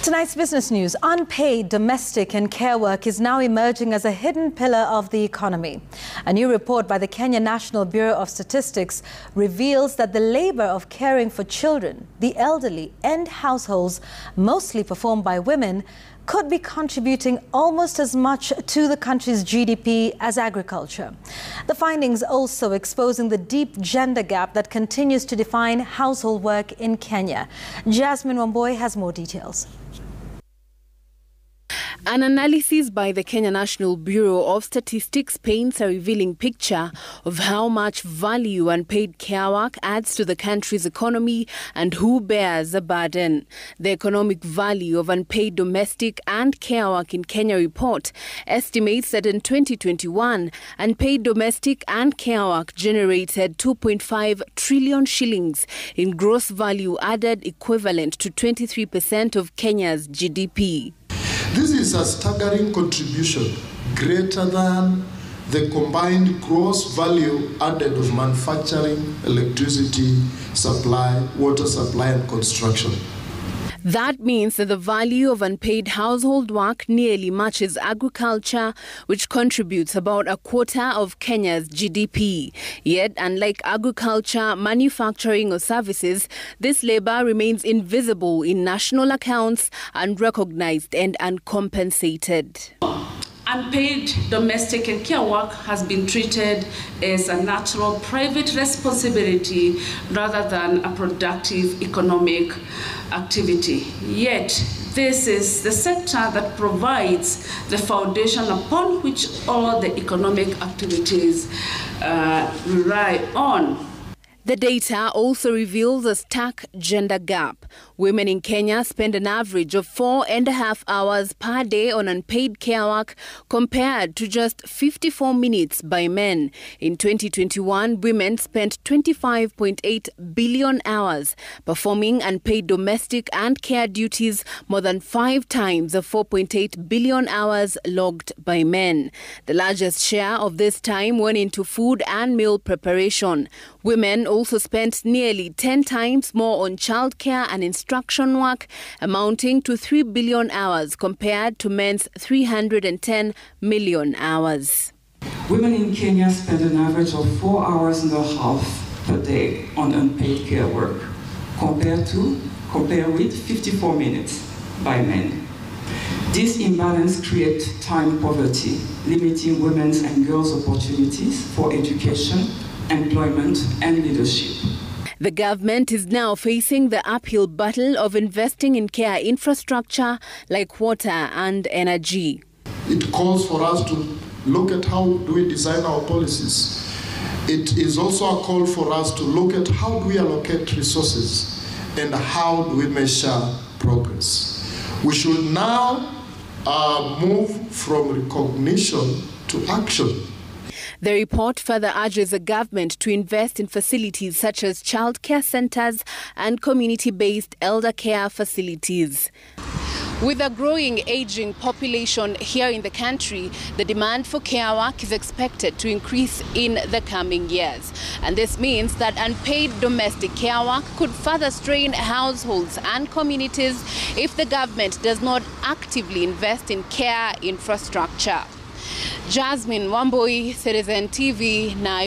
Tonight's business news. Unpaid domestic and care work is now emerging as a hidden pillar of the economy. A new report by the Kenya National Bureau of Statistics reveals that the labor of caring for children, the elderly and households, mostly performed by women, could be contributing almost as much to the country's GDP as agriculture. The findings also exposing the deep gender gap that continues to define household work in Kenya. Jasmine Wamboi has more details. An analysis by the Kenya National Bureau of Statistics paints a revealing picture of how much value unpaid care work adds to the country's economy and who bears the burden. The economic value of unpaid domestic and care work in Kenya report estimates that in 2021, unpaid domestic and care work generated 2.5 trillion shillings in gross value added, equivalent to 23% of Kenya's GDP. This is a staggering contribution, greater than the combined gross value added of manufacturing, electricity supply, water supply and construction. That means that the value of unpaid household work nearly matches agriculture, which contributes about a quarter of Kenya's GDP. Yet, unlike agriculture, manufacturing or services, this labor remains invisible in national accounts, unrecognized and uncompensated. Unpaid domestic and care work has been treated as a natural private responsibility rather than a productive economic activity. Yet, this is the sector that provides the foundation upon which all the economic activities rely on. The data also reveals a stark gender gap. Women in Kenya spend an average of 4.5 hours per day on unpaid care work compared to just 54 minutes by men. In 2021, women spent 25.8 billion hours performing unpaid domestic and care duties, more than 5 times the 4.8 billion hours logged by men. The largest share of this time went into food and meal preparation. Women also spent nearly 10 times more on childcare and instruction work, amounting to 3 billion hours compared to men's 310 million hours. Women in Kenya spend an average of 4.5 hours per day on unpaid care work, compared with 54 minutes by men. This imbalance creates time poverty, limiting women's and girls' opportunities for education, employment and leadership. The government is now facing the uphill battle of investing in care infrastructure like water and energy. It calls for us to look at how do we design our policies. It is also a call for us to look at how do we allocate resources and how do we measure progress. We should now move from recognition to action. The report further urges the government to invest in facilities such as childcare centers and community-based elder care facilities. With a growing aging population here in the country, the demand for care work is expected to increase in the coming years. And this means that unpaid domestic care work could further strain households and communities if the government does not actively invest in care infrastructure. Jasmine Wamboi, Citizen TV, now.